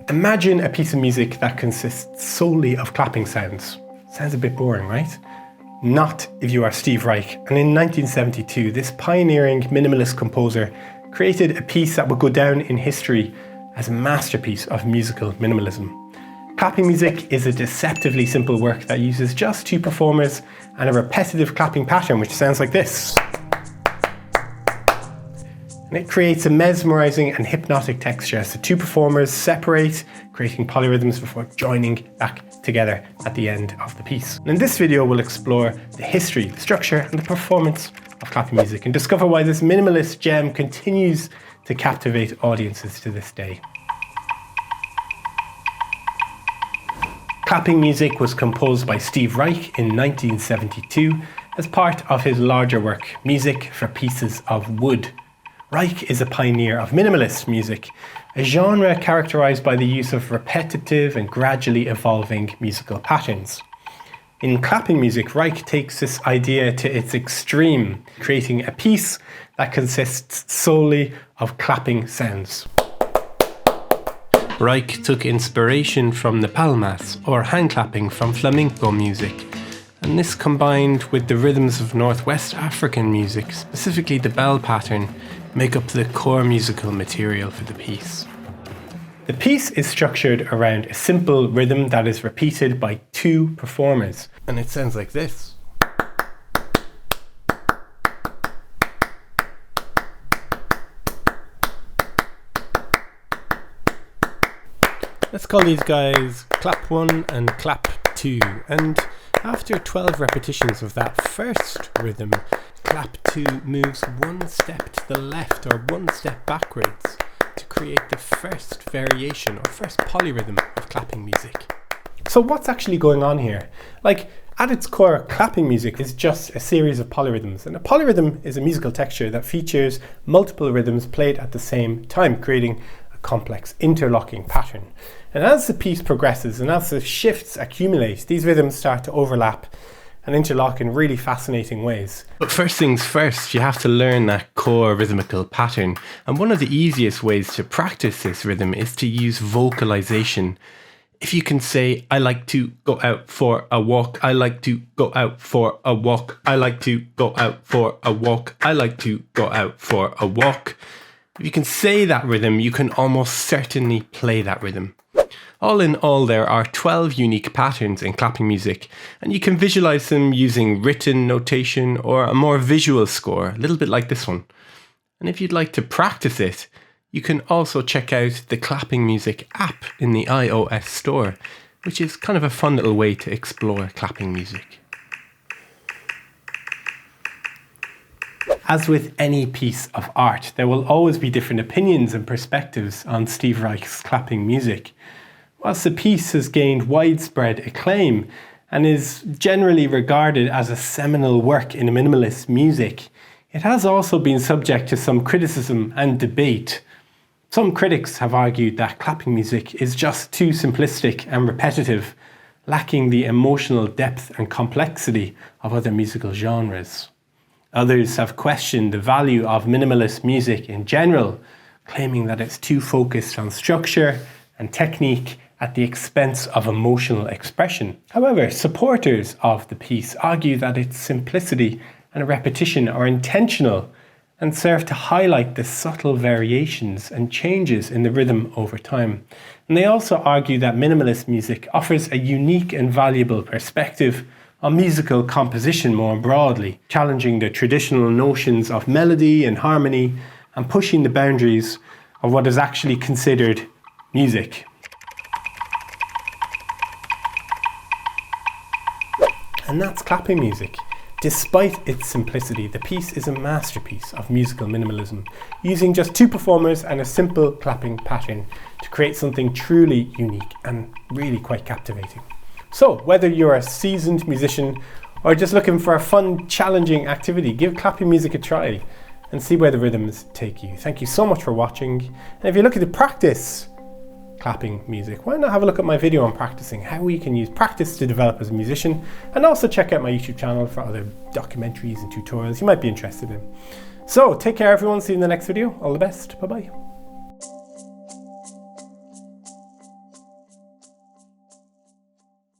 Imagine a piece of music that consists solely of clapping sounds. Sounds a bit boring, right? Not if you are Steve Reich. And in 1972, this pioneering minimalist composer created a piece that would go down in history as a masterpiece of musical minimalism. Clapping music is a deceptively simple work that uses just two performers and a repetitive clapping pattern which sounds like this. And it creates a mesmerizing and hypnotic texture as the two performers separate, creating polyrhythms before joining back together at the end of the piece. And in this video, we'll explore the history, the structure, and the performance of clapping music and discover why this minimalist gem continues to captivate audiences to this day. Clapping music was composed by Steve Reich in 1972 as part of his larger work, Music for Pieces of Wood. Reich is a pioneer of minimalist music, a genre characterized by the use of repetitive and gradually evolving musical patterns. In clapping music, Reich takes this idea to its extreme, creating a piece that consists solely of clapping sounds. Reich took inspiration from the palmas, or hand clapping from flamenco music, and this combined with the rhythms of Northwest African music, specifically the bell pattern, make up the core musical material for the piece. The piece is structured around a simple rhythm that is repeated by two performers, and it sounds like this. Let's call these guys clap 1 and clap 2, and after 12 repetitions of that first rhythm, clap 2 moves one step to the left or one step backwards to create the first variation or first polyrhythm of clapping music. So what's actually going on here? Like, at its core, clapping music is just a series of polyrhythms, and a polyrhythm is a musical texture that features multiple rhythms played at the same time, creating a complex interlocking pattern. And as the piece progresses and as the shifts accumulate, these rhythms start to overlap and interlock in really fascinating ways. But first things first, you have to learn that core rhythmical pattern. And one of the easiest ways to practice this rhythm is to use vocalization. If you can say, I like to go out for a walk, I like to go out for a walk, I like to go out for a walk, I like to go out for a walk. If you can say that rhythm, you can almost certainly play that rhythm. All in all, there are 12 unique patterns in clapping music, and you can visualize them using written notation or a more visual score, a little bit like this one. And if you'd like to practice it, you can also check out the Clapping Music app in the iOS store, which is kind of a fun little way to explore clapping music. As with any piece of art, there will always be different opinions and perspectives on Steve Reich's clapping music. Whilst the piece has gained widespread acclaim and is generally regarded as a seminal work in minimalist music, it has also been subject to some criticism and debate. Some critics have argued that clapping music is just too simplistic and repetitive, lacking the emotional depth and complexity of other musical genres. Others have questioned the value of minimalist music in general, claiming that it's too focused on structure and technique at the expense of emotional expression. However, supporters of the piece argue that its simplicity and repetition are intentional and serve to highlight the subtle variations and changes in the rhythm over time. And they also argue that minimalist music offers a unique and valuable perspective on musical composition more broadly, challenging the traditional notions of melody and harmony and pushing the boundaries of what is actually considered music. And that's clapping music. Despite its simplicity, the piece is a masterpiece of musical minimalism, using just two performers and a simple clapping pattern to create something truly unique and really quite captivating. So, whether you're a seasoned musician or just looking for a fun, challenging activity, give clapping music a try and see where the rhythms take you. Thank you so much for watching. And if you're looking to practice clapping music, why not have a look at my video on practicing, how we can use practice to develop as a musician, and also check out my YouTube channel for other documentaries and tutorials you might be interested in. So take care everyone, see you in the next video, all the best, bye bye.